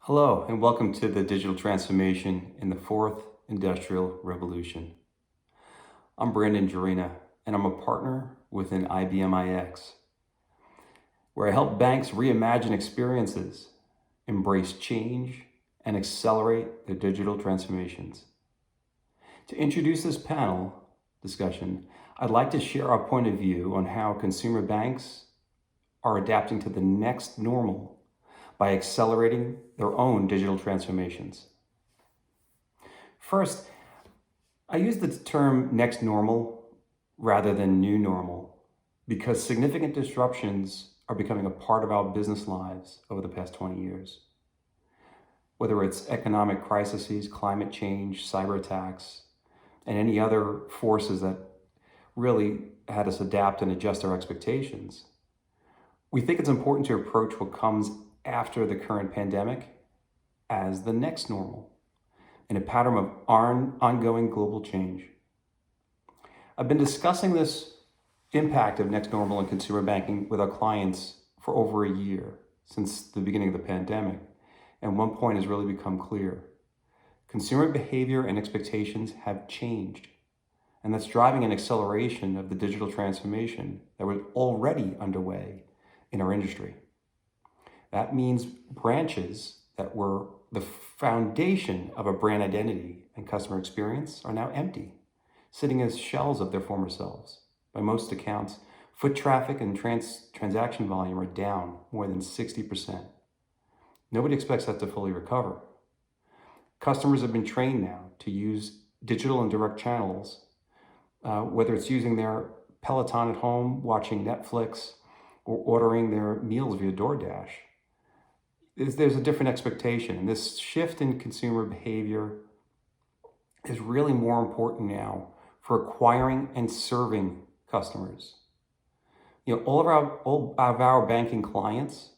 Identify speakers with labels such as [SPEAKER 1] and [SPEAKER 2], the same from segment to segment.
[SPEAKER 1] Hello, and welcome to the digital transformation in the fourth industrial revolution. I'm Brandon Jarina, and I'm a partner within IBM iX, where I help banks reimagine experiences, embrace change, and accelerate their digital transformations. To introduce this panel discussion, I'd like to share our point of view on how consumer banks are adapting to the next normal by accelerating their own digital transformations. First, I use the term next normal rather than new normal because significant disruptions are becoming a part of our business lives over the past 20 years. Whether it's economic crises, climate change, cyber attacks, and any other forces that really had us adapt and adjust our expectations, we think it's important to approach what comes after the current pandemic as the next normal in a pattern of ongoing global change. I've been discussing this impact of next normal in consumer banking with our clients for over a year since the beginning of the pandemic, and one point has really become clear. Consumer behavior and expectations have changed, and that's driving an acceleration of the digital transformation that was already underway in our industry. That means branches that were the foundation of a brand identity and customer experience are now empty, sitting as shells of their former selves. By most accounts, foot traffic and transaction volume are down more than 60%. Nobody expects that to fully recover. Customers have been trained now to use digital and direct channels, whether it's using their Peloton at home, watching Netflix, or ordering their meals via DoorDash. There's a different expectation. And this shift in consumer behavior is really more important now for acquiring and serving customers. All of our banking clients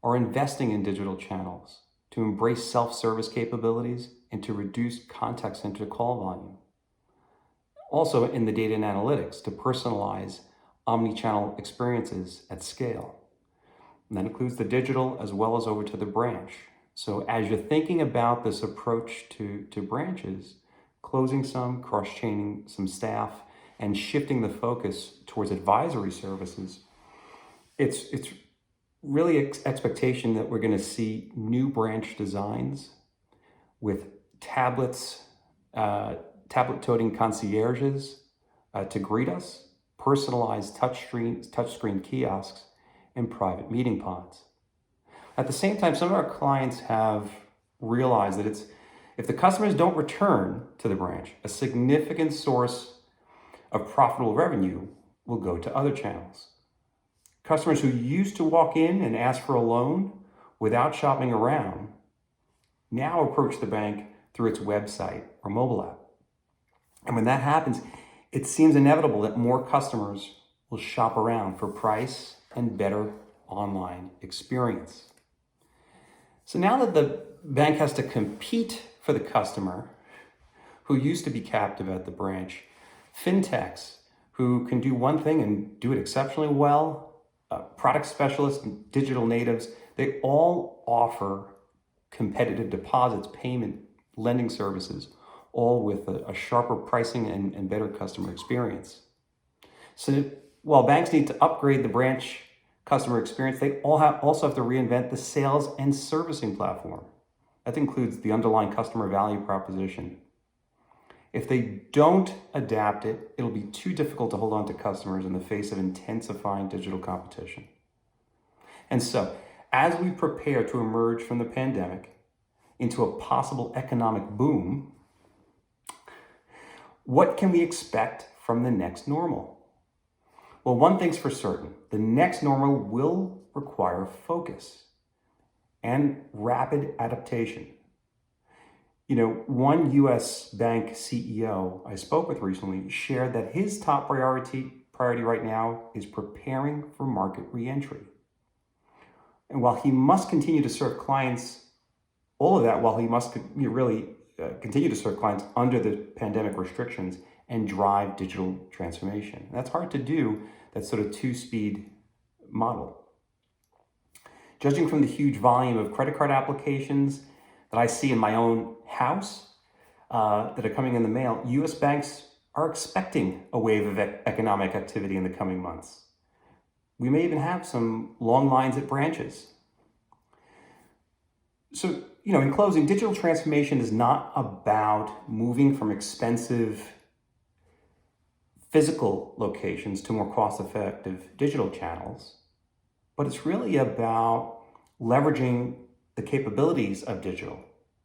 [SPEAKER 1] are investing in digital channels to embrace self-service capabilities and to reduce contact center call volume. Also in the data and analytics to personalize omni-channel experiences at scale. And that includes the digital as well as over to the branch. So as you're thinking about this approach to branches, closing some, cross-chaining some staff, and shifting the focus towards advisory services, it's really expectation that we're going to see new branch designs with tablets, tablet-toting concierges to greet us, personalized touchscreen kiosks, and private meeting pods. At the same time, some of our clients have realized that if the customers don't return to the branch, a significant source of profitable revenue will go to other channels. Customers who used to walk in and ask for a loan without shopping around now approach the bank through its website or mobile app. And when that happens, it seems inevitable that more customers will shop around for price and better online experience. So now that the bank has to compete for the customer who used to be captive at the branch, fintechs who can do one thing and do it exceptionally well, product specialists, and digital natives, they all offer competitive deposits, payment, lending services, all with a sharper pricing and better customer experience. So while banks need to upgrade the branch customer experience, they also have to reinvent the sales and servicing platform. That includes the underlying customer value proposition. If they don't adapt it, it'll be too difficult to hold on to customers in the face of intensifying digital competition. And so, as we prepare to emerge from the pandemic into a possible economic boom, what can we expect from the next normal? Well, one thing's for certain, the next normal will require focus and rapid adaptation. One US bank CEO I spoke with recently shared that his top priority right now is preparing for market reentry. And while he must continue to serve clients, all of that while he must really continue to serve clients under the pandemic restrictions and drive digital transformation. That's hard to do, that sort of two-speed model. Judging from the huge volume of credit card applications that I see in my own house that are coming in the mail, US banks are expecting a wave of economic activity in the coming months. We may even have some long lines at branches. So, in closing, digital transformation is not about moving from expensive physical locations to more cost-effective digital channels, but it's really about leveraging the capabilities of digital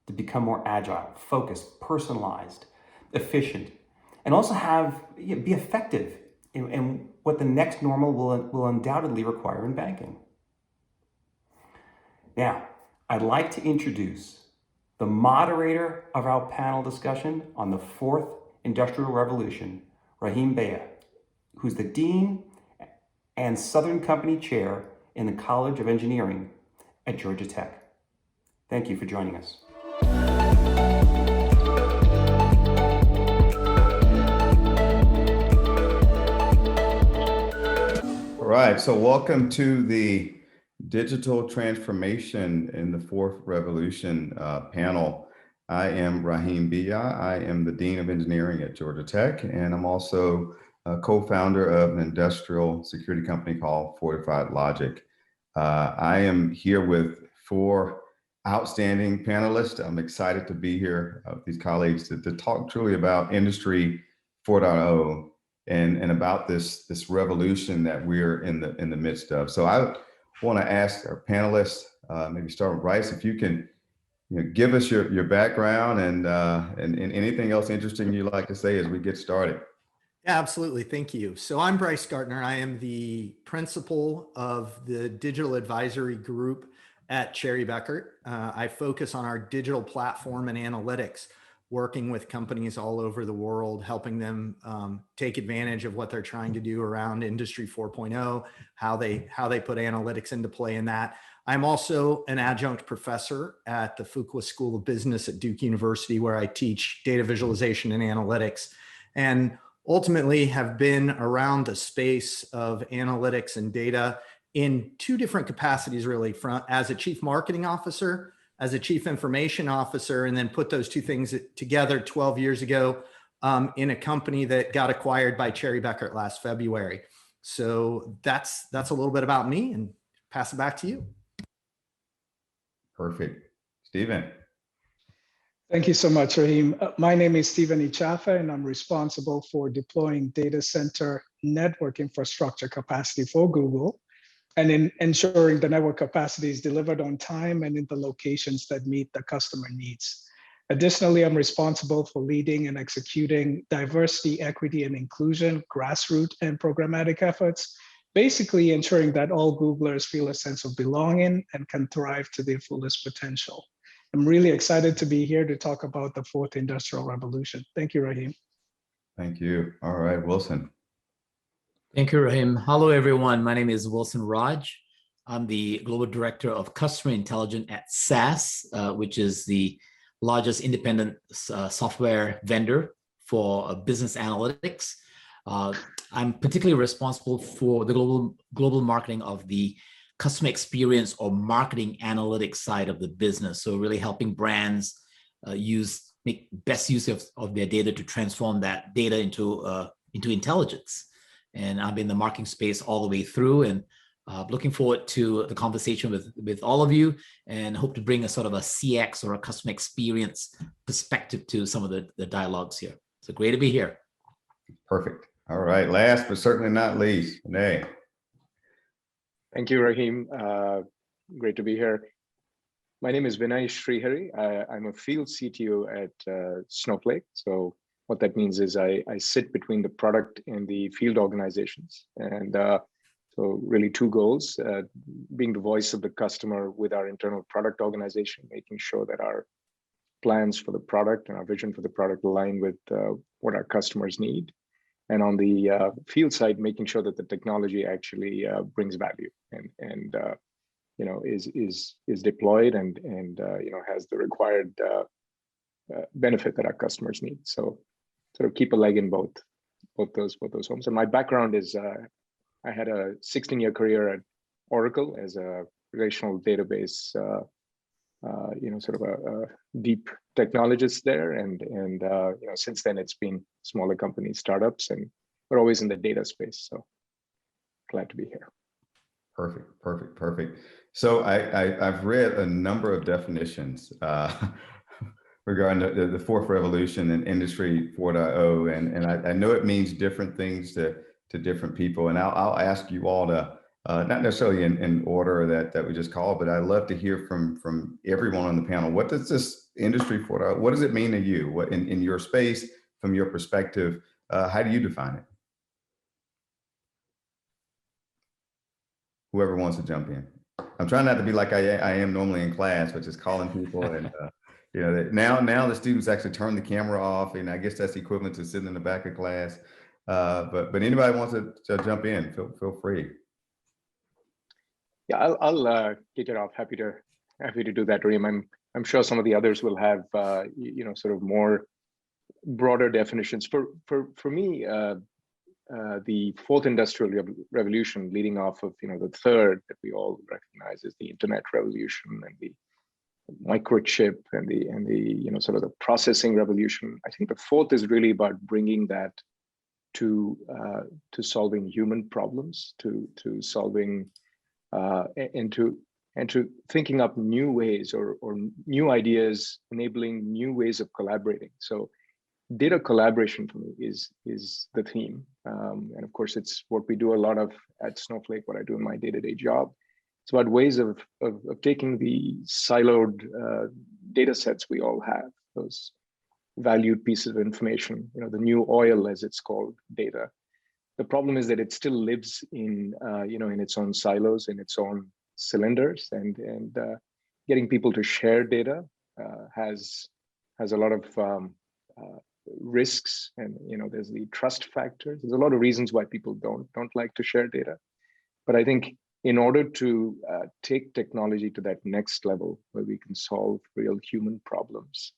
[SPEAKER 1] to become more agile, focused, personalized, efficient, and also be effective in what the next normal will undoubtedly require in banking. Now, I'd like to introduce the moderator of our panel discussion on the fourth industrial revolution, Rahim Beyah, who's the Dean and Southern Company Chair in the College of Engineering at Georgia Tech. Thank you for joining us.
[SPEAKER 2] All right, so welcome to the Digital Transformation in the Fourth Revolution panel. I am Rahim Beyah. I am the Dean of Engineering at Georgia Tech, and I'm also a co-founder of an industrial security company called Fortified Logic. I am here with four outstanding panelists. I'm excited to be here with these colleagues to talk truly about Industry 4.0 and about this revolution that we're in the midst of. So I want to ask our panelists, maybe start with Bryce, if you can give us your background and anything else interesting you'd like to say as we get started.
[SPEAKER 3] Yeah, absolutely. Thank you. So I'm Bryce Gartner. I am the principal of the digital advisory group at Cherry Bekaert. I focus on our digital platform and analytics, working with companies all over the world, helping them take advantage of what they're trying to do around Industry 4.0, how they put analytics into play in that. I'm also an adjunct professor at the Fuqua School of Business at Duke University, where I teach data visualization and analytics, and ultimately have been around the space of analytics and data in two different capacities, really, as a chief marketing officer, as a chief information officer, and then put those two things together 12 years ago in a company that got acquired by Cherry Bekaert last February. So that's a little bit about me, and pass it back to you.
[SPEAKER 2] Perfect. Stephen.
[SPEAKER 4] Thank you so much, Rahim. My name is Stephen Ichafa, and I'm responsible for deploying data center network infrastructure capacity for Google and in ensuring the network capacity is delivered on time and in the locations that meet the customer needs. Additionally, I'm responsible for leading and executing diversity, equity, and inclusion, grassroots and programmatic efforts, basically ensuring that all Googlers feel a sense of belonging and can thrive to their fullest potential. I'm really excited to be here to talk about the fourth industrial revolution. Thank you, Rahim.
[SPEAKER 2] Thank you. All right, Wilson.
[SPEAKER 5] Thank you, Rahim. Hello, everyone. My name is Wilson Raj. I'm the Global Director of Customer Intelligence at SAS, which is the largest independent software vendor for business analytics. I'm particularly responsible for the global marketing of the customer experience or marketing analytics side of the business. So really helping brands make best use of their data to transform that data into intelligence. And I'm in the marketing space all the way through, and looking forward to the conversation with all of you, and hope to bring a sort of a CX or a customer experience perspective to some of the dialogues here. So great to be here.
[SPEAKER 2] Perfect. All right. Last but certainly not least, Vinay.
[SPEAKER 6] Thank you, Rahim. Great to be here. My name is Vinay Srihari. I'm a field CTO at Snowflake. So what that means is I sit between the product and the field organizations. And so really two goals, being the voice of the customer with our internal product organization, making sure that our plans for the product and our vision for the product align with what our customers need. And on the field side, making sure that the technology actually brings value and is deployed and has the required benefit that our customers need. So sort of keep a leg in both those homes. And my background is I had a 16-year career at Oracle as a relational database, sort of a deep technologist there. And since then it's been smaller companies, startups, and we're always in the data space. So glad to be here.
[SPEAKER 2] Perfect. So I've read a number of definitions regarding the fourth revolution and Industry 4.0, and I know it means different things to different people. And I'll ask you all to, not necessarily in order that we just called, but I'd love to hear from everyone on the panel. What does this Industry 4.0, what does it mean to you? What in your space, from your perspective, how do you define it? Whoever wants to jump in. I'm trying not to be like I am normally in class, which is calling people and now the students actually turn the camera off, and I guess that's equivalent to sitting in the back of class. But anybody wants to jump in, feel free.
[SPEAKER 6] Yeah, I'll kick it off. Happy to do that, Reem. I'm sure some of the others will have sort of more broader definitions. For me, the fourth industrial revolution, leading off of the third that we all recognize is the internet revolution and the microchip and the sort of the processing revolution. I think the fourth is really about bringing that to solving human problems, to solving and to thinking up new ways or new ideas, enabling new ways of collaborating. So data collaboration for me is the theme. And of course, it's what we do a lot of at Snowflake, what I do in my day-to-day job. It's about ways of taking the siloed data sets we all have, those valued pieces of information, the new oil, as it's called, data. The problem is that it still lives in its own silos, in its own cylinders, and getting people to share data has a lot of risks, and there's the trust factors. There's a lot of reasons why people don't like to share data. But I think in order to take technology to that next level where we can solve real human problems,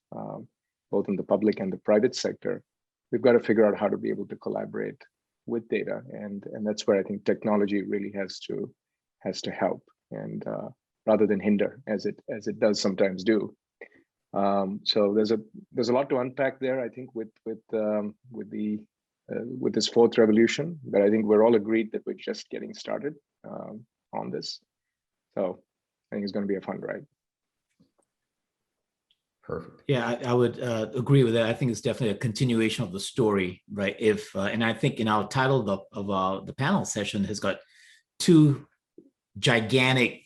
[SPEAKER 6] both in the public and the private sector, we've got to figure out how to be able to collaborate with data, and that's where I think technology really has to help, and rather than hinder, as it does sometimes do. So there's a lot to unpack there, I think, with this fourth revolution. But I think we're all agreed that we're just getting started on this. So I think it's going to be a fun ride.
[SPEAKER 2] Perfect.
[SPEAKER 5] Yeah, I would agree with that. I think it's definitely a continuation of the story, right? And I think in our title of the panel session has got two gigantic,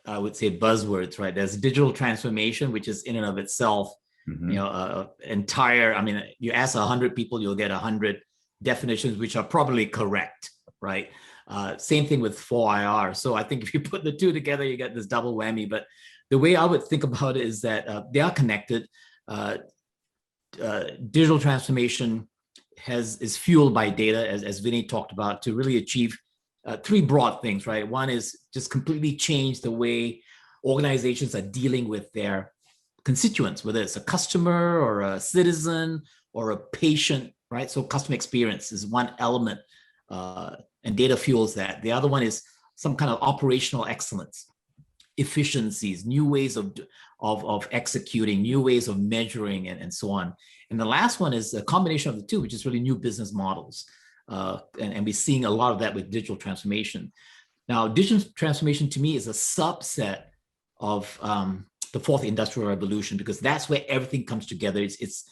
[SPEAKER 5] I would say, buzzwords, right? There's digital transformation, which is in and of itself, entire. I mean, you ask 100 people, you'll get 100 definitions, which are probably correct, right? Same thing with 4IR. So I think if you put the two together, you get this double whammy. But the way I would think about it is that they are connected. Digital transformation is fueled by data, as Vinny talked about, to really achieve three broad things, right? One is just completely change the way organizations are dealing with their constituents, whether it's a customer or a citizen or a patient, right? So customer experience is one element, and data fuels that. The other one is some kind of operational excellence, efficiencies, new ways of executing, new ways of measuring, and so on. And the last one is a combination of the two, which is really new business models. And we're seeing a lot of that with digital transformation. Now, digital transformation to me is a subset of the fourth industrial revolution, because that's where everything comes together. It's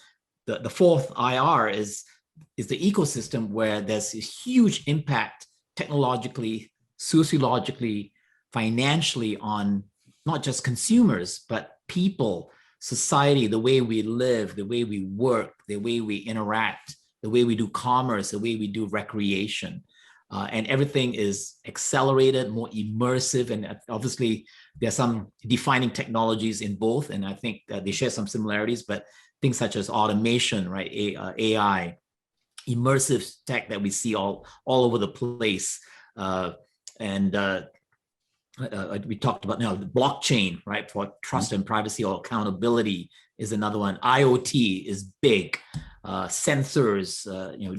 [SPEAKER 5] the fourth IR is the ecosystem where there's a huge impact technologically, sociologically, financially on not just consumers, but people, society, the way we live, the way we work, the way we interact, the way we do commerce, the way we do recreation. And everything is accelerated, more immersive. And obviously, there's some defining technologies in both. And I think they share some similarities, but things such as automation, right? AI, immersive tech that we see all over the place. We talked about now the blockchain, right? For trust and privacy or accountability is another one. IoT is big. Sensors,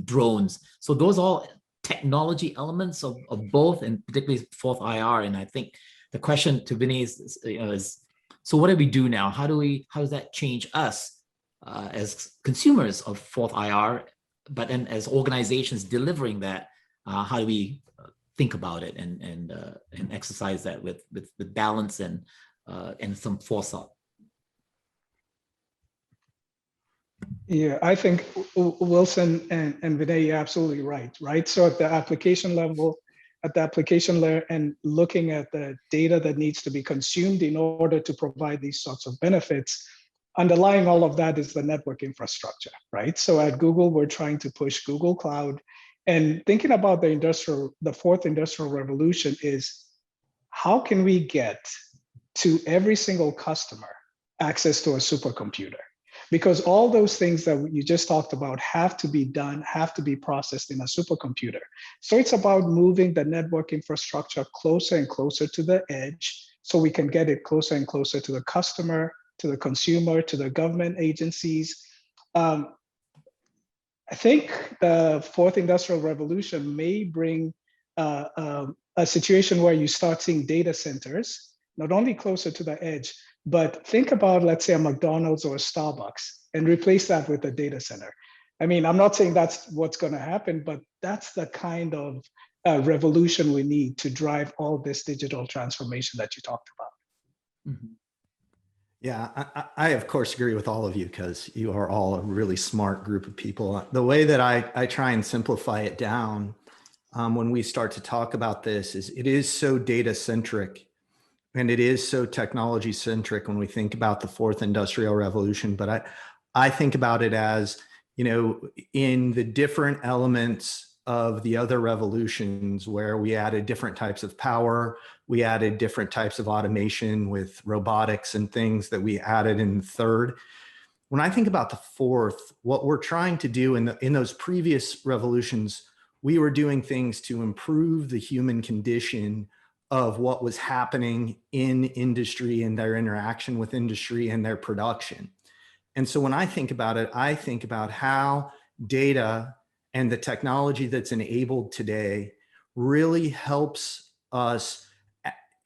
[SPEAKER 5] drones. So those are all technology elements of both, and particularly fourth IR. And I think the question to Vinny is, so what do we do now? How does that change us as consumers of fourth IR, but then as organizations delivering that, how do we think about it and exercise that with balance and some forethought?
[SPEAKER 4] Yeah, I think Wilson and Vinay, you're absolutely right? So at the application level, and looking at the data that needs to be consumed in order to provide these sorts of benefits, underlying all of that is the network infrastructure, right? So at Google, we're trying to push Google Cloud, and thinking about the fourth industrial revolution is how can we get to every single customer access to a supercomputer? Because all those things that you just talked about have to be done, have to be processed in a supercomputer. So it's about moving the network infrastructure closer and closer to the edge so we can get it closer and closer to the customer, to the consumer, to the government agencies. I think the fourth industrial revolution may bring a situation where you start seeing data centers, not only closer to the edge, but think about, let's say, a McDonald's or a Starbucks and replace that with a data center. I mean, I'm not saying that's what's going to happen, but that's the kind of revolution we need to drive all this digital transformation that you talked about.
[SPEAKER 3] Mm-hmm. Yeah, I of course agree with all of you because you are all a really smart group of people. The way that I try and simplify it down when we start to talk about this is it is so data centric. And it is so technology centric when we think about the fourth industrial revolution. But I think about it as, in the different elements of the other revolutions where we added different types of power, we added different types of automation with robotics and things that we added in the third. When I think about the fourth, what we're trying to do in those previous revolutions, we were doing things to improve the human condition of what was happening in industry and their interaction with industry and their production. And so when I think about it, I think about how data and the technology that's enabled today really helps us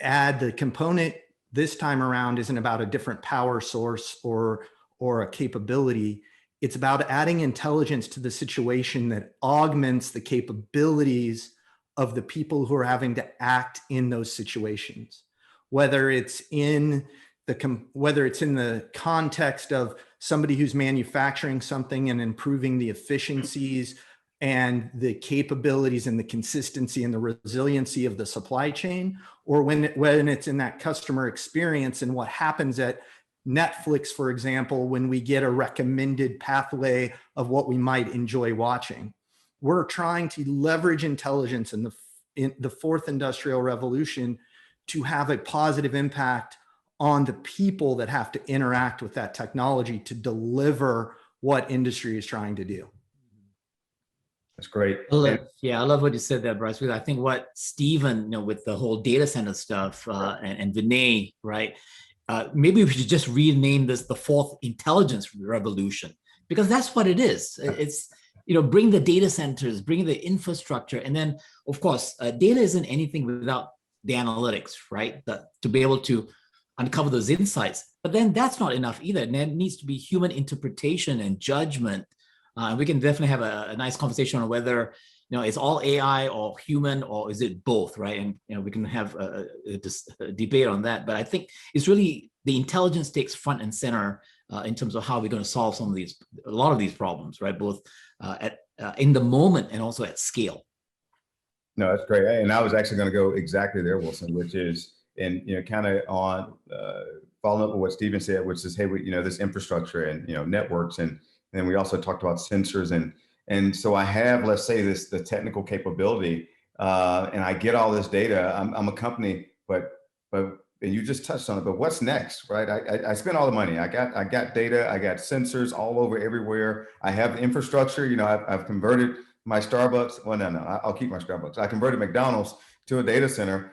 [SPEAKER 3] add the component this time around isn't about a different power source or a capability. It's about adding intelligence to the situation that augments the capabilities of the people who are having to act in those situations, whether it's in the context of somebody who's manufacturing something and improving the efficiencies and the capabilities and the consistency and the resiliency of the supply chain, or when it's in that customer experience and what happens at Netflix, for example, when we get a recommended pathway of what we might enjoy watching. We're trying to leverage intelligence in the fourth industrial revolution to have a positive impact on the people that have to interact with that technology to deliver what industry is trying to do.
[SPEAKER 2] That's great.
[SPEAKER 5] I love what you said there, Bryce. Because I think what Stephen, with the whole data center stuff and Vinay, right? Maybe we should just rename this the fourth intelligence revolution, because that's what it is. It's bring the data centers, bring the infrastructure. And then, of course, data isn't anything without the analytics, right? To be able to uncover those insights. But then that's not enough either. And there needs to be human interpretation and judgment. We can definitely have a nice conversation on whether, it's all AI or human, or is it both, right? And, we can have a debate on that. But I think it's really the intelligence takes front and center in terms of how we're going to solve a lot of these problems, right? Both in the moment and also at scale.
[SPEAKER 2] No, that's great. And I was actually going to go exactly there, Wilson, which is, and kind of on following up with what Stephen said, which is, hey, this infrastructure and networks, and then we also talked about sensors, and so I have, let's say, the technical capability, and I get all this data. I'm a company, but and you just touched on it, but what's next, right? I spent all the money. I got data, I got sensors all over everywhere. I have infrastructure. I've converted my Starbucks. Well, no, I'll keep my Starbucks. I converted McDonald's to a data center.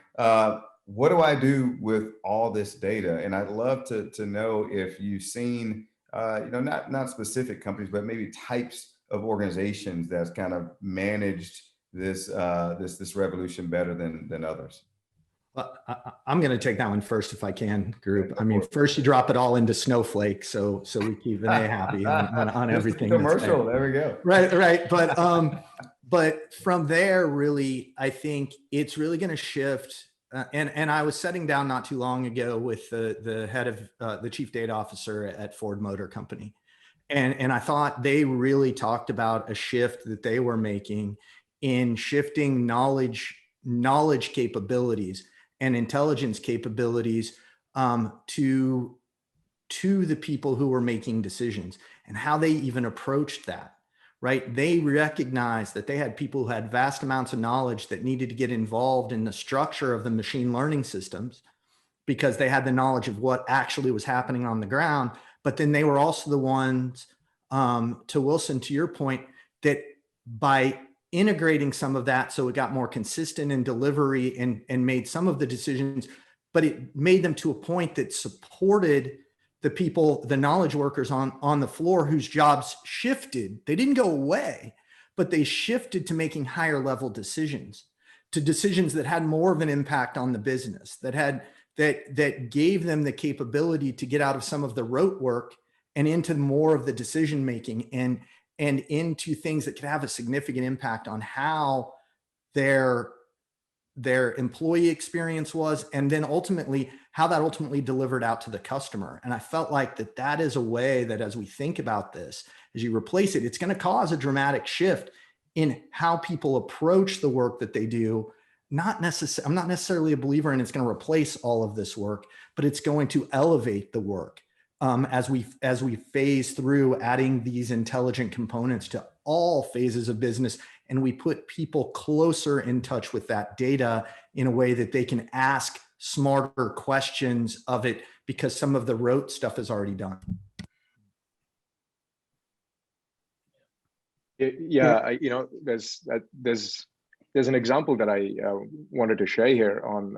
[SPEAKER 2] What do I do with all this data? And I'd love to know if you've seen, not specific companies, but maybe types of organizations that's kind of managed this revolution better than others.
[SPEAKER 3] Well, I'm going to take that one first if I can, group.
[SPEAKER 2] Yeah,
[SPEAKER 3] I mean,
[SPEAKER 2] go for it.
[SPEAKER 3] first you drop it all into Snowflake, so we keep Vinay happy on
[SPEAKER 2] Just
[SPEAKER 3] everything.
[SPEAKER 2] a commercial. There we go.
[SPEAKER 3] Right. But from there, really, I think it's really going to shift. And I was sitting down not too long ago with the head of the chief data officer at Ford Motor Company. And I thought they really talked about a shift that they were making in shifting knowledge capabilities and intelligence capabilities to the people who were making decisions and how they even approached that, right? They recognized that they had people who had vast amounts of knowledge that needed to get involved in the structure of the machine learning systems because they had the knowledge of what actually was happening on the ground. But then they were also the ones, to Wilson, to your point, that by integrating some of that so it got more consistent in delivery and made some of the decisions, but it made them to a point that supported the people, the knowledge workers on the floor whose jobs shifted. They didn't go away, but they shifted to making higher level decisions, to decisions that had more of an impact on the business, that gave them the capability to get out of some of the rote work and into more of the decision making and into things that could have a significant impact on how their employee experience was, and then ultimately how that ultimately delivered out to the customer. And I felt like that is a way that as we think about this, as you replace it, it's going to cause a dramatic shift in how people approach the work that they do. I'm not necessarily a believer in it's going to replace all of this work, but it's going to elevate the work as we phase through adding these intelligent components to all phases of business. And we put people closer in touch with that data in a way that they can ask smarter questions of it because some of the rote stuff is already done.
[SPEAKER 6] Yeah, there's an example that I wanted to share here on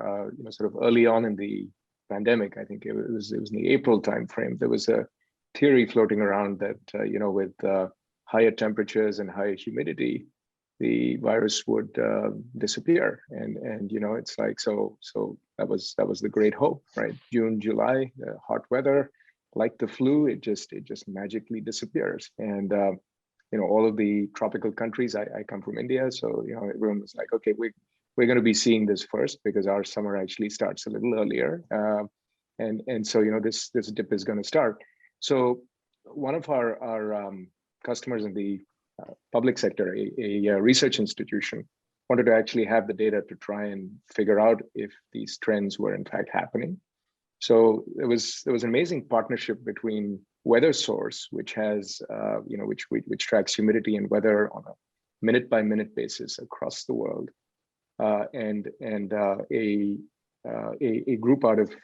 [SPEAKER 6] sort of early on in the pandemic. I think it was in the April timeframe. There was a theory floating around that with higher temperatures and higher humidity, the virus would disappear. And it's like so that was the great hope, right? June, July, hot weather, like the flu, it just magically disappears. And all of the tropical countries, I come from India, so everyone was like, okay, we're going to be seeing this first because our summer actually starts a little earlier, and so this dip is going to start. So one of our customers in the public sector, a research institution, wanted to actually have the data to try and figure out if these trends were in fact happening. So there was an amazing partnership between Weather Source, which has which tracks humidity and weather on a minute by minute basis across the world, and a group out of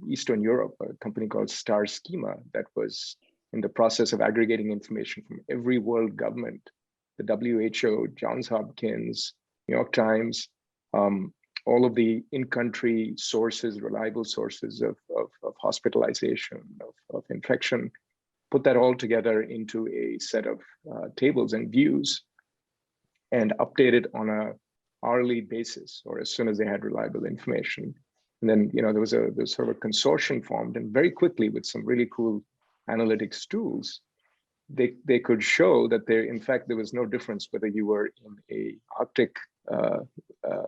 [SPEAKER 6] Eastern Europe, a company called Star Schema, that was in the process of aggregating information from every world government, the WHO, Johns Hopkins, New York Times, all of the in-country sources, reliable sources of hospitalization, of infection, put that all together into a set of tables and views and update it on a hourly basis or as soon as they had reliable information. And then, there was sort of a consortium formed, and very quickly with some really cool analytics tools, they could show that in fact, there was no difference whether you were in a Arctic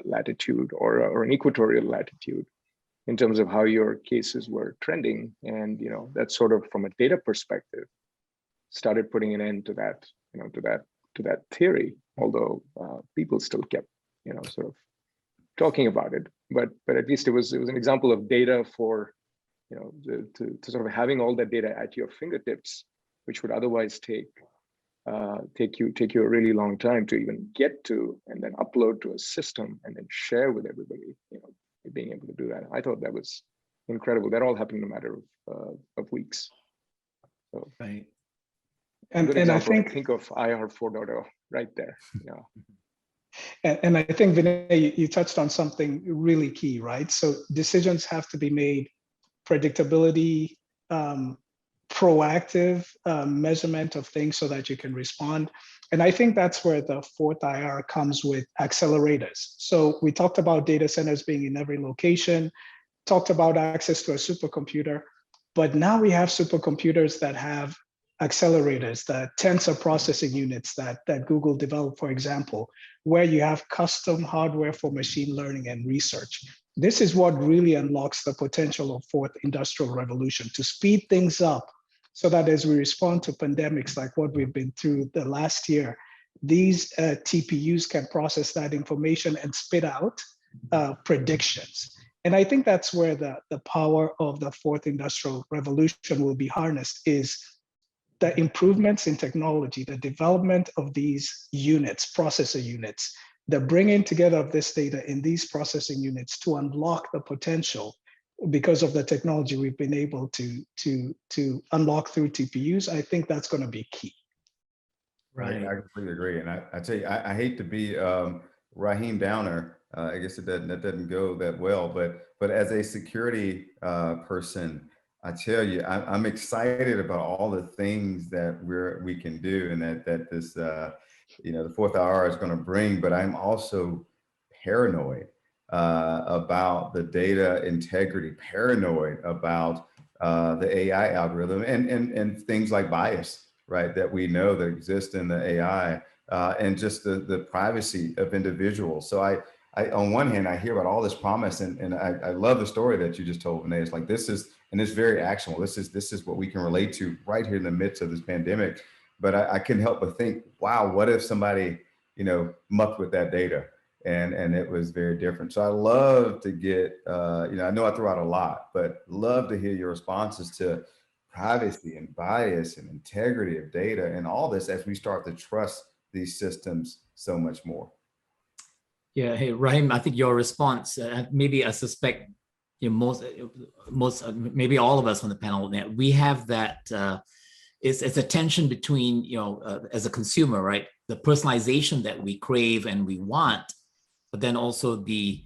[SPEAKER 6] latitude or an equatorial latitude in terms of how your cases were trending. And, that sort of, from a data perspective, started putting an end to that, to that theory, although people still kept, sort of talking about it. But at least it was an example of data for, to sort of having all that data at your fingertips, which would otherwise take you a really long time to even get to, and then upload to a system and then share with everybody, being able to do that. I thought that was incredible. That all happened in a matter of weeks. So,
[SPEAKER 3] right.
[SPEAKER 4] And I think
[SPEAKER 6] of IR 4.0 right there.
[SPEAKER 4] And I think, Vinay, you touched on something really key, right? So decisions have to be made, predictability, proactive measurement of things so that you can respond. And I think that's where the fourth IR comes with accelerators. So we talked about data centers being in every location, talked about access to a supercomputer, but now we have supercomputers that have accelerators, the tensor processing units that Google developed, for example, where you have custom hardware for machine learning and research. This is what really unlocks the potential of fourth industrial revolution, to speed things up so that as we respond to pandemics like what we've been through the last year, these TPUs can process that information and spit out predictions. And I think that's where the power of the fourth industrial revolution will be harnessed, is the improvements in technology, the development of these units, processor units, the bringing together of this data in these processing units to unlock the potential because of the technology we've been able to unlock through TPUs. I think that's going to be key.
[SPEAKER 2] Right. I completely agree. And I tell you, I hate to be Raheem Downer. I guess that doesn't go that well, but as a security person, I tell you, I'm excited about all the things that we can do, and that this the fourth IR is going to bring. But I'm also paranoid about the data integrity, paranoid about the AI algorithm, and things like bias, right, that we know that exist in the AI, and just the privacy of individuals. So I on one hand, I hear about all this promise, and I love the story that you just told, Renee. It's like, this is, and it's very actionable. This is what we can relate to right here in the midst of this pandemic. But I couldn't help but think, wow, what if somebody, mucked with that data, and it was very different. So I love to get, I know I throw out a lot, but love to hear your responses to privacy and bias and integrity of data and all this as we start to trust these systems so much more. Yeah.
[SPEAKER 5] Hey, Rahim, I think your response, maybe I suspect most, maybe all of us on the panel, we have that, it's a tension between, as a consumer, right? The personalization that we crave and we want, but then also the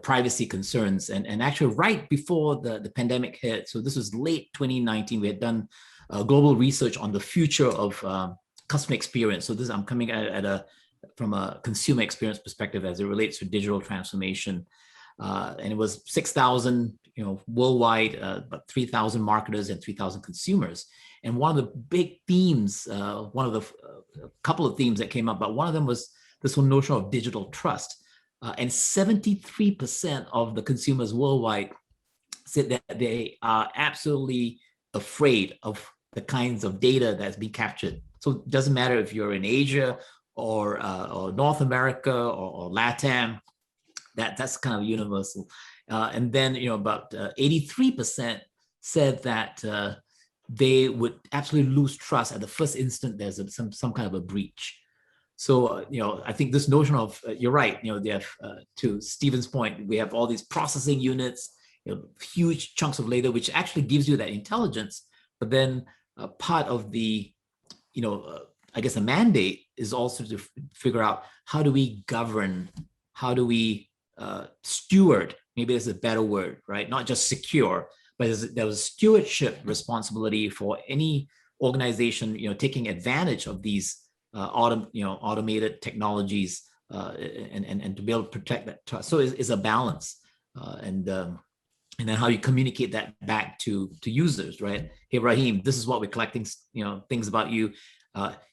[SPEAKER 5] privacy concerns. And actually right before the pandemic hit, so this was late 2019, we had done global research on the future of customer experience. So I'm coming from a consumer experience perspective as it relates to digital transformation. And it was 6,000, worldwide, but 3,000 marketers and 3,000 consumers. And one of the big themes, a couple of themes that came up, but one of them was this whole notion of digital trust. And 73% of the consumers worldwide said that they are absolutely afraid of the kinds of data that's being captured. So it doesn't matter if you're in Asia or North America or LATAM, that's kind of universal. And then, about 83% said that they would absolutely lose trust at the first instant there's some kind of a breach. So, I think this notion of, you're right, they have, to Stephen's point, we have all these processing units, huge chunks of data, which actually gives you that intelligence. But then part of the, I guess the mandate is also to figure out, how do we govern, how do we steward, maybe there's a better word, right? Not just secure, but there was stewardship responsibility for any organization, taking advantage of these automated technologies, and to be able to protect that trust. So it's a balance, and then how you communicate that back to users, right? Hey, Rahim, this is what we're collecting, things about you.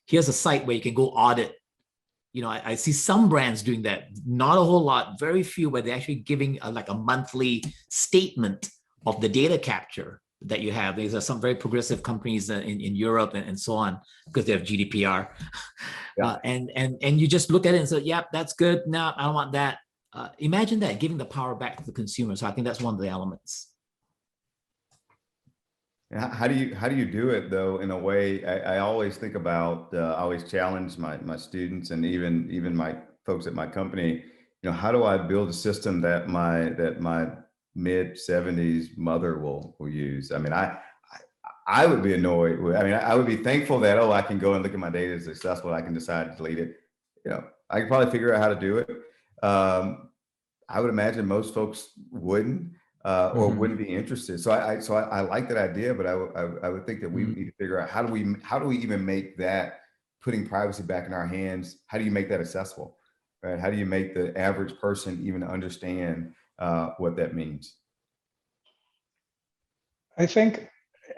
[SPEAKER 5] Here's a site where you can go audit. I see some brands doing that, not a whole lot, very few, where they're actually giving like a monthly statement of the data capture that you have. These are some very progressive companies in Europe and so on, because they have GDPR. Yeah. And you just look at it and say, yep, that's good. No, I don't want that. Imagine that, giving the power back to the consumer. So I think that's one of the elements.
[SPEAKER 2] How do you do it though, in a way? I always think about, I always challenge my students and even my folks at my company, how do I build a system that my mid-70s mother will use? I mean, I would be annoyed with, I would be thankful that, I can go and look at my data as successful, I can decide to delete it. I could probably figure out how to do it. I would imagine most folks wouldn't. Or wouldn't be interested. So I like that idea, but I would think that we need to figure out, how do we even make that putting privacy back in our hands, how do you make that accessible, right? How do you make the average person even understand what that means?
[SPEAKER 4] I think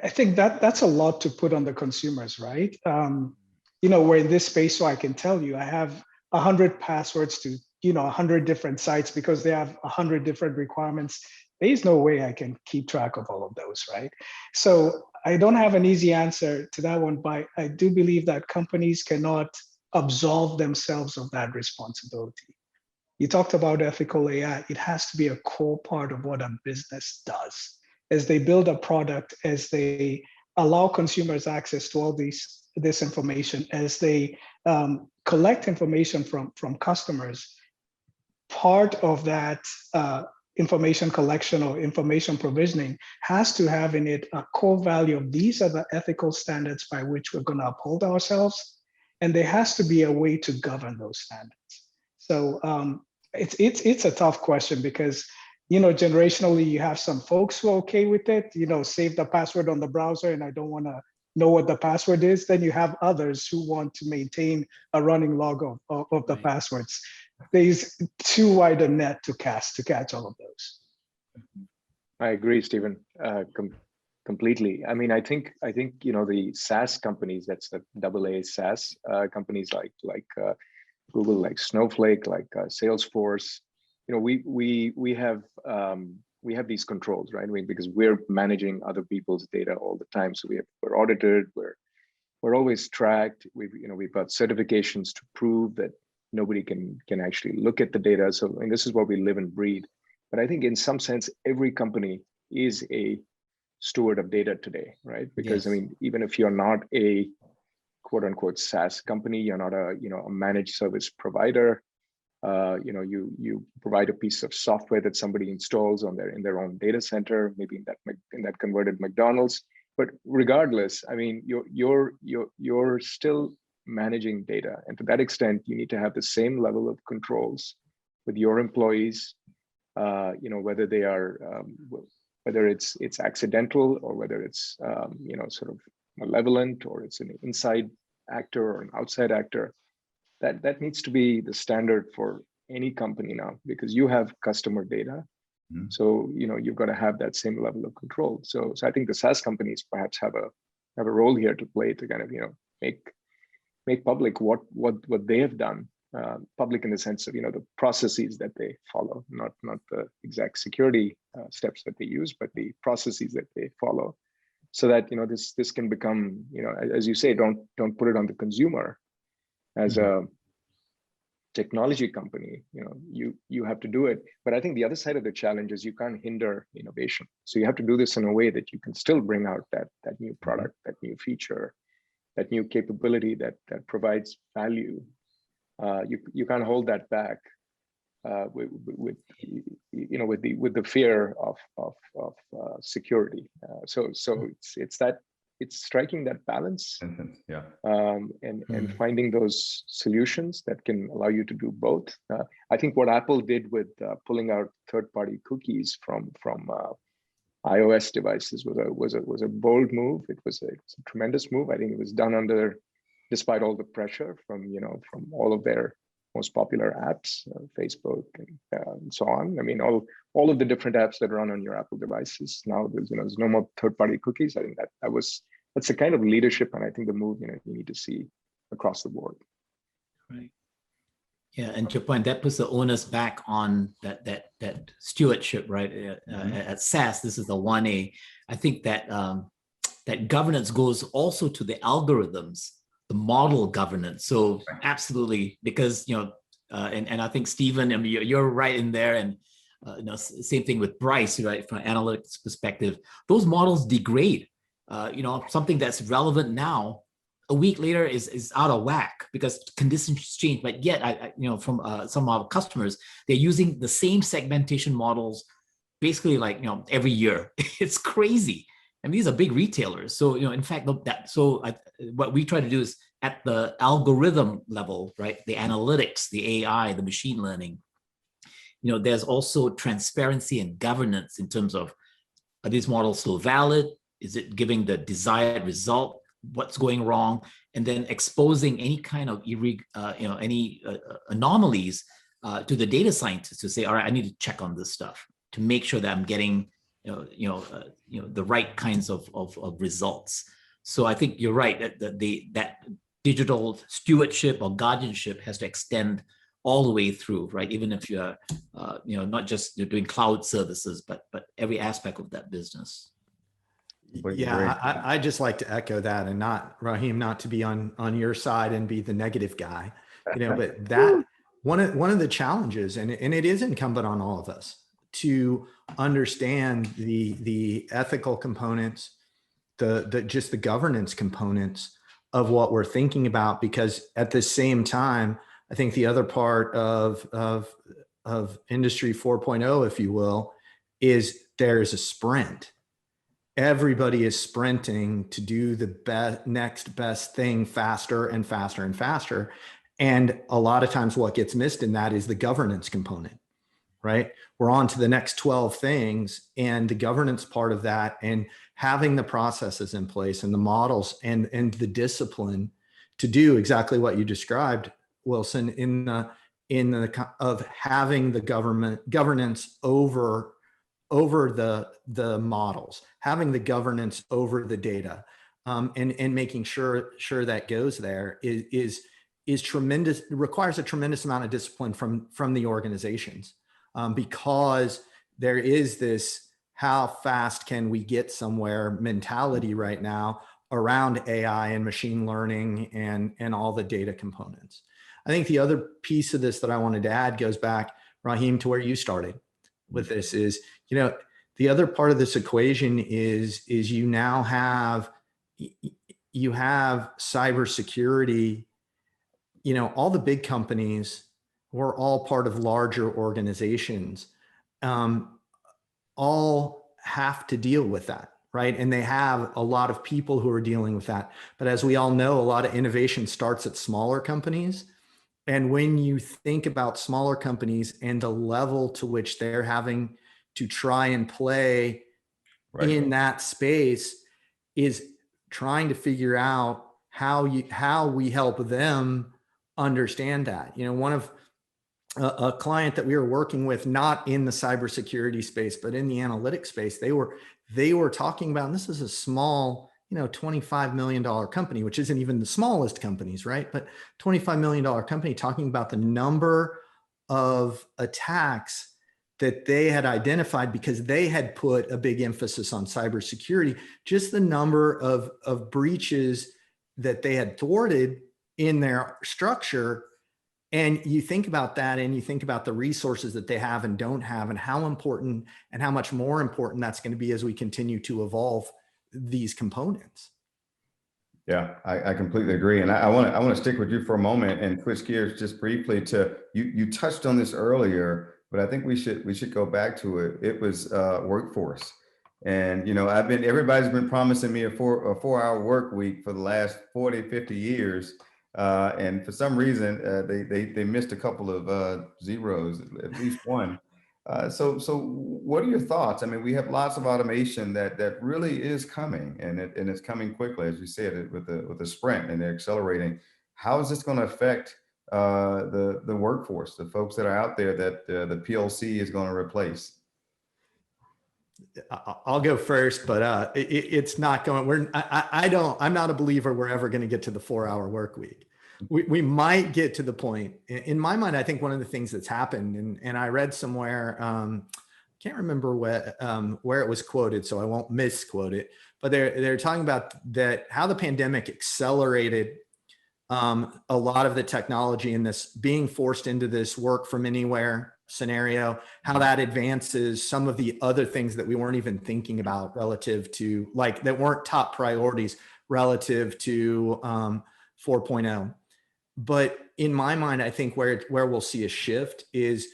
[SPEAKER 4] that that's a lot to put on the consumers, right? We're in this space, so I can tell you, I have 100 passwords to 100 different sites because they have 100 different requirements. There's no way I can keep track of all of those, right? So I don't have an easy answer to that one, but I do believe that companies cannot absolve themselves of that responsibility. You talked about ethical AI. It has to be a core part of what a business does. As they build a product, as they allow consumers access to all this information, as they collect information from customers, part of that information collection or information provisioning has to have in it a core value of these are the ethical standards by which we're going to uphold ourselves, and there has to be a way to govern those standards. So it's a tough question because generationally you have some folks who are okay with it, save the password on the browser and I don't want to know what the password is. Then you have others who want to maintain a running log of the passwords. There's too wide a net to cast to catch all of those.
[SPEAKER 6] I agree, Stephen, completely. I mean, I think the SaaS companies, that's the AA SaaS companies like Google, like Snowflake, like Salesforce. We have these controls, right? Because we're managing other people's data all the time, so we're audited, we're always tracked. We've got certifications to prove that nobody can actually look at the data. So this is what we live and breathe. But I think in some sense, every company is a steward of data today, right? Because yes. Even if you're not a quote unquote SaaS company, you're not a managed service provider. You provide a piece of software that somebody installs in their own data center, maybe in that converted McDonald's. But regardless, you're still managing data, and to that extent, you need to have the same level of controls with your employees. Whether they are whether it's accidental or whether it's sort of malevolent, or it's an inside actor or an outside actor. That needs to be the standard for any company now, because you have customer data. Mm-hmm. So you've got to have that same level of control. So I think the SaaS companies perhaps have a role here to play to kind of make public what they have done, public in the sense of the processes that they follow, not the exact security steps that they use, but the processes that they follow, so that this can become as you say, don't put it on the consumer. As a technology company, you have to do it. But I think the other side of the challenge is you can't hinder innovation. So you have to do this in a way that you can still bring out that new product, that new feature, that new capability that provides value. You can't hold that back with the fear of security. So it's striking that balance, and finding those solutions that can allow you to do both. I think what Apple did with pulling out third-party cookies from iOS devices was a bold move. It's a tremendous move. I think it was done despite all the pressure from all of their most popular apps, Facebook and so on. All of the different apps that run on your Apple devices now. There's no more third-party cookies. I think that's the kind of leadership, and I think the move you need to see across the board.
[SPEAKER 5] Right. Yeah, and to your point, that puts the onus back on that stewardship, right? At SaaS, this is the 1A. I think that that governance goes also to the algorithms, the model governance. So absolutely, because and I think Stephen, you're right in there, and same thing with Bryce, right? From an analytics perspective, those models degrade. Something that's relevant now, a week later is out of whack because conditions change. But yet, from some of our customers, they're using the same segmentation models basically every year. It's crazy. And these are big retailers. So, in fact, what we try to do is at the algorithm level, right? The analytics, the AI, the machine learning, there's also transparency and governance in terms of, are these models still valid? Is it giving the desired result? what's going wrong, and then exposing any kind of anomalies to the data scientists to say, all right, I need to check on this stuff to make sure that I'm getting the right kinds of results. So I think you're right that digital stewardship or guardianship has to extend all the way through, right? Even if you're not just you're doing cloud services, but every aspect of that business.
[SPEAKER 3] Yeah, I just like to echo that, and not, Raheem, not to be on your side and be the negative guy, but that one of the challenges, and it is incumbent on all of us to understand the ethical components, just the governance components of what we're thinking about, because at the same time, I think the other part of Industry 4.0, if you will, is there's a sprint. Everybody is sprinting to do the next best thing faster and faster and faster. And a lot of times what gets missed in that is the governance component, right? We're on to the next 12 things, and the governance part of that, and having the processes in place and the models and the discipline to do exactly what you described, Wilson, of having the governance over the models, having the governance over the data, and making sure that goes there is tremendous. It requires a tremendous amount of discipline from the organizations, because there is this how fast can we get somewhere mentality right now around AI and machine learning and all the data components. I think the other piece of this that I wanted to add goes back, Raheem, to where you started with this is, the other part of this equation is you now have cybersecurity, all the big companies were all part of larger organizations, all have to deal with that, right? And they have a lot of people who are dealing with that. But as we all know, a lot of innovation starts at smaller companies. And when you think about smaller companies and the level to which they're having to try and play in that space, is trying to figure out how we help them understand that. One of a client that we were working with, not in the cybersecurity space, but in the analytics space, they were talking about, and this is a small, $25 million company, which isn't even the smallest companies, right? But $25 million company, talking about the number of attacks that they had identified because they had put a big emphasis on cybersecurity, just the number of breaches that they had thwarted in their structure. And you think about that, and you think about the resources that they have and don't have, and how important and how much more important that's going to be as we continue to evolve these components.
[SPEAKER 2] Yeah, I completely agree. And I want to stick with you for a moment and switch gears just briefly to, you touched on this earlier, but I think we should go back to it. It was workforce. And, everybody's been promising me a 4-hour work week for the last 40, 50 years. And for some reason, they missed a couple of zeros, at least one. So what are your thoughts? I mean, we have lots of automation that really is coming, and it's coming quickly, as you said, with the sprint, and they're accelerating. How is this going to affect the workforce, the folks that are out there that the PLC is going to replace?
[SPEAKER 3] I'll go first, but it's not going. I'm not a believer we're ever going to get to the 4-hour work week. We might get to the point. In my mind, I think one of the things that's happened, and I read somewhere, can't remember where it was quoted, so I won't misquote it, but they're talking about that, how the pandemic accelerated a lot of the technology in this being forced into this work from anywhere scenario, how that advances some of the other things that we weren't even thinking about relative to, like, that weren't top priorities relative to 4.0. But in my mind, I think where we'll see a shift is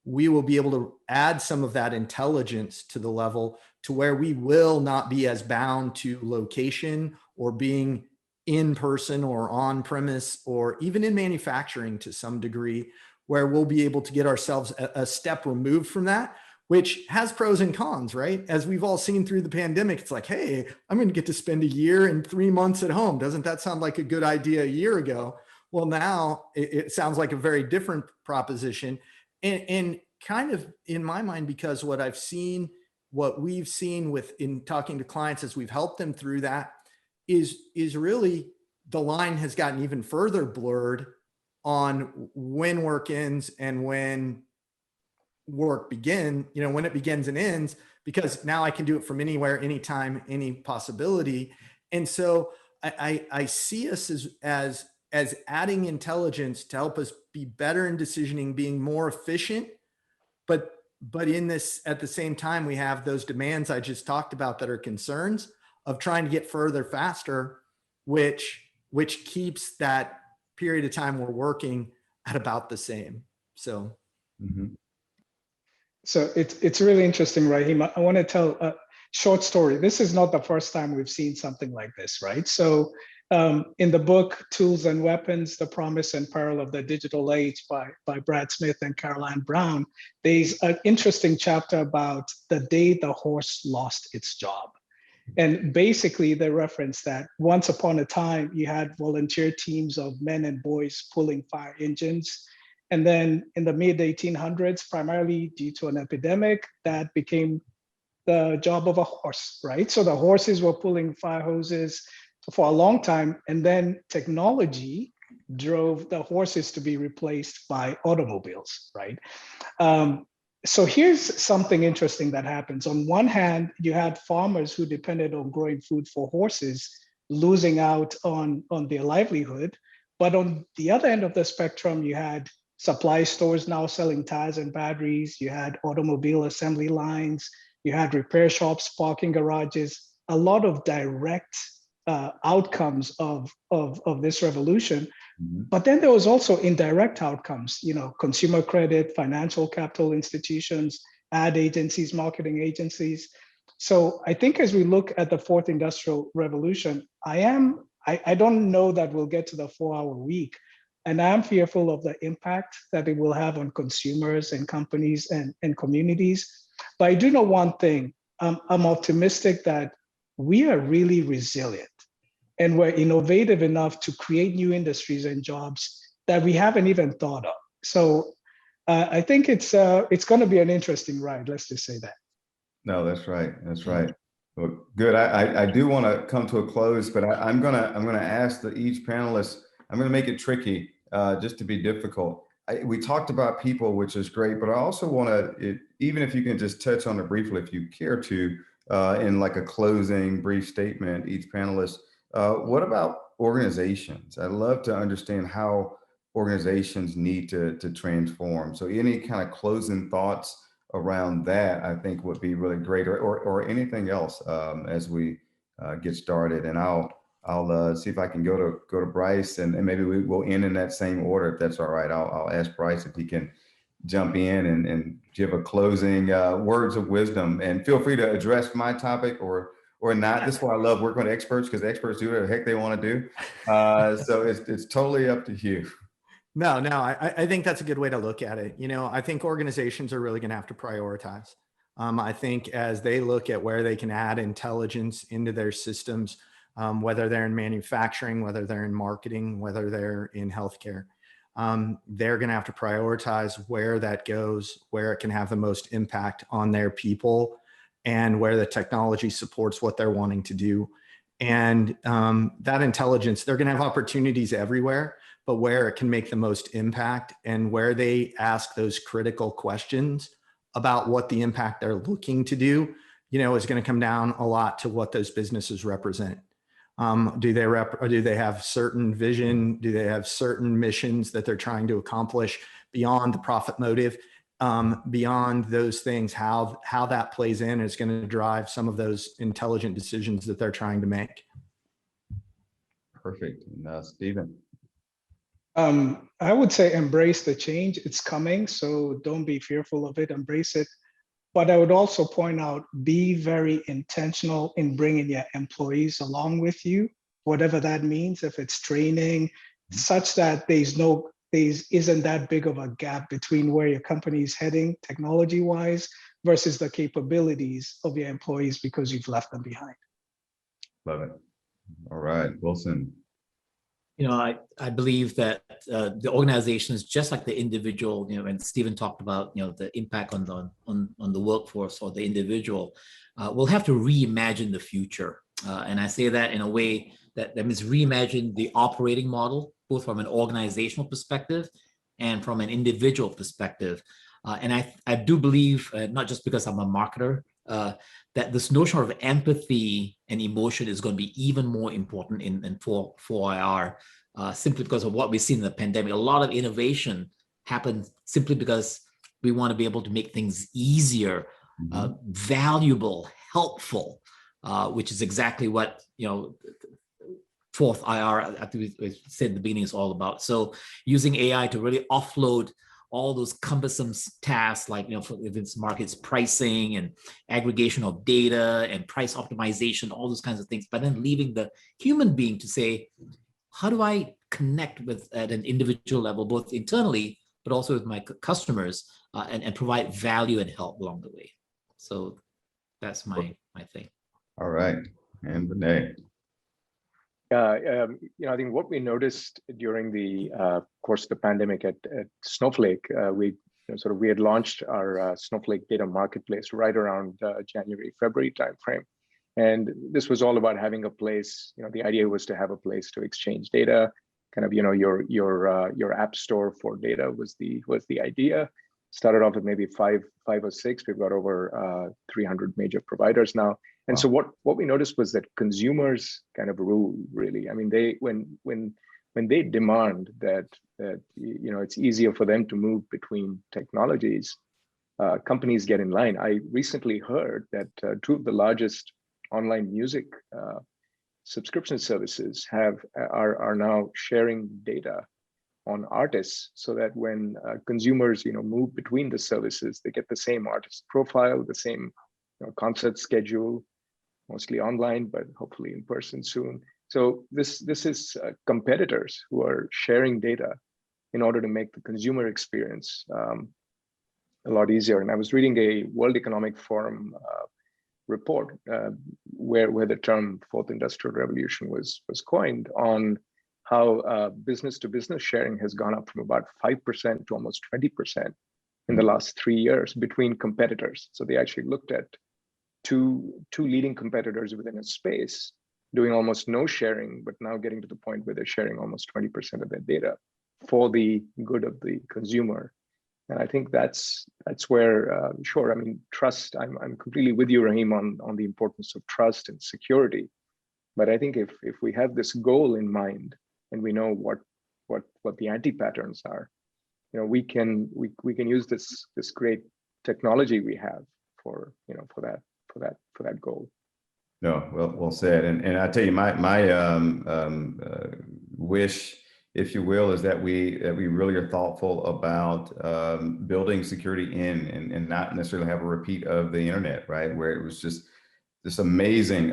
[SPEAKER 3] we will be able to add some of that intelligence to the level to where we will not be as bound to location or being in person or on premise, or even in manufacturing to some degree, where we'll be able to get ourselves a step removed from that, which has pros and cons, right? As we've all seen through the pandemic, it's like, hey, I'm going to get to spend a year and 3 months at home. Doesn't that sound like a good idea a year ago? Well, now it sounds like a very different proposition. And kind of in my mind, because what we've seen in talking to clients as we've helped them through that is really the line has gotten even further blurred on when work ends and when work when it begins and ends, because now I can do it from anywhere, anytime, any possibility. And so I see us as adding intelligence to help us be better in decisioning, being more efficient. But in this, at the same time, we have those demands I just talked about that are concerns of trying to get further faster, which keeps that period of time we're working at about the same. So.
[SPEAKER 2] Mhm.
[SPEAKER 4] So it's really interesting, Raheem. I want to tell a short story. This is not the first time we've seen something like this, right? So in the book, Tools and Weapons, The Promise and Peril of the Digital Age by Brad Smith and Caroline Brown, there's an interesting chapter about the day the horse lost its job. And basically they reference that once upon a time, you had volunteer teams of men and boys pulling fire engines. And then in the mid 1800s, primarily due to an epidemic, that became the job of a horse, right? So the horses were pulling fire hoses for a long time. And then technology drove the horses to be replaced by automobiles, right? So here's something interesting that happens. On one hand, you had farmers who depended on growing food for horses losing out on their livelihood. But on the other end of the spectrum, you had supply stores now selling tires and batteries. You had automobile assembly lines. You had repair shops, parking garages, a lot of direct outcomes of this revolution.
[SPEAKER 2] Mm-hmm.
[SPEAKER 4] But then there was also indirect outcomes, consumer credit, financial capital institutions, ad agencies, marketing agencies. So I think as we look at the fourth industrial revolution, I don't know that we'll get to the 4-hour week. And I'm fearful of the impact that it will have on consumers and companies and communities. But I do know one thing, I'm optimistic that we are really resilient and we're innovative enough to create new industries and jobs that we haven't even thought of. So I think it's going to be an interesting ride, let's just say that.
[SPEAKER 2] No, that's right. That's right. Well, good. I do want to come to a close, but I'm gonna ask each panelist. I'm gonna make it tricky, just to be difficult. We talked about people, which is great, but I also want to, even if you can just touch on it briefly, if you care to, in like a closing brief statement, each panelist. What about organizations? I'd love to understand how organizations need to transform. So any kind of closing thoughts around that, I think would be really great, or anything else as we get started. And I'll see if I can go to Bryce, and maybe we will end in that same order, if that's all right. I'll ask Bryce if he can jump in and give a closing words of wisdom, and feel free to address my topic or not. This is why I love working with experts, because experts do whatever the heck they want to do. So it's totally up to you.
[SPEAKER 3] No, I think that's a good way to look at it. I think organizations are really going to have to prioritize. I think as they look at where they can add intelligence into their systems, whether they're in manufacturing, whether they're in marketing, whether they're in healthcare, they're going to have to prioritize where that goes, where it can have the most impact on their people, and where the technology supports what they're wanting to do. And that intelligence, they're going to have opportunities everywhere, but where it can make the most impact and where they ask those critical questions about what the impact they're looking to do, is going to come down a lot to what those businesses represent. Do they have certain vision? Do they have certain missions that they're trying to accomplish beyond the profit motive? Beyond those things, how that plays in is going to drive some of those intelligent decisions that they're trying to make.
[SPEAKER 2] Perfect. And Stephen.
[SPEAKER 4] I would say embrace the change. It's coming, so don't be fearful of it. Embrace it. But I would also point out, be very intentional in bringing your employees along with you, whatever that means. If it's training, such that there isn't that big of a gap between where your company is heading technology-wise versus the capabilities of your employees because you've left them behind.
[SPEAKER 2] Love it. All right, Wilson.
[SPEAKER 5] I believe that the organizations, just like the individual, and Stephen talked about, the impact on the workforce or the individual, will have to reimagine the future. And I say that in a way that means reimagine the operating model, both from an organizational perspective and from an individual perspective. And I do believe, not just because I'm a marketer, that this notion of empathy and emotion is going to be even more important in 4IR, simply because of what we've seen in the pandemic. A lot of innovation happened simply because we want to be able to make things easier, valuable, helpful, which is exactly what, fourth IR, I think we said in the beginning, is all about. So using AI to really offload all those cumbersome tasks, like, if it's markets pricing and aggregation of data and price optimization, all those kinds of things, but then leaving the human being to say, how do I connect with at an individual level, both internally, but also with my customers, and provide value and help along the way. So that's my thing.
[SPEAKER 2] All right, and Vinay.
[SPEAKER 6] I think what we noticed during the course of the pandemic at Snowflake, we had launched our Snowflake data marketplace right around January, February timeframe. And this was all about having a place, the idea was to have a place to exchange data, kind of, your app store for data was the idea. Started off with maybe five or six. We've got over 300 major providers now. And so what we noticed was that consumers kind of rule, really. I mean, when they demand that it's easier for them to move between technologies, companies get in line. I recently heard that two of the largest online music subscription services are now sharing data on artists, so that when consumers move between the services, they get the same artist profile, the same concert schedule, mostly online, but hopefully in person soon. So this is competitors who are sharing data in order to make the consumer experience a lot easier. And I was reading a World Economic Forum report where the term fourth industrial revolution was coined, on how business to business sharing has gone up from about 5% to almost 20% in the last 3 years between competitors. So they actually looked at two leading competitors within a space doing almost no sharing, but now getting to the point where they're sharing almost 20% of their data for the good of the consumer. And I think that's where, sure, I mean, trust, I'm completely with you, Rahim, on the importance of trust and security. But I think if we have this goal in mind, and we know what the anti-patterns are, we can use this great technology we have for that goal.
[SPEAKER 2] No, well said. And I tell you, my wish, if you will, is that we really are thoughtful about building security in and not necessarily have a repeat of the internet, right? Where it was just this amazing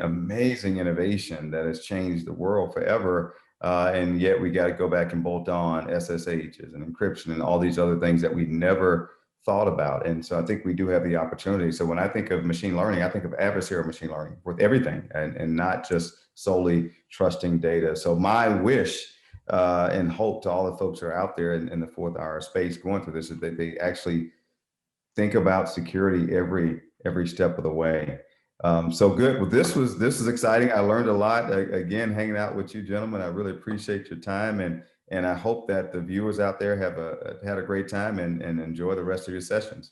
[SPEAKER 2] innovation that has changed the world forever. And yet we got to go back and bolt on SSHs and encryption and all these other things that we never thought about. And so I think we do have the opportunity. So when I think of machine learning, I think of adversarial machine learning with everything, and not just solely trusting data. So my wish and hope to all the folks who are out there in the fourth hour space going through this is that they actually think about security every step of the way. So good. Well, this is exciting. I learned a lot, again, hanging out with you gentlemen. I really appreciate your time, and I hope that the viewers out there have had a great time and enjoy the rest of your sessions.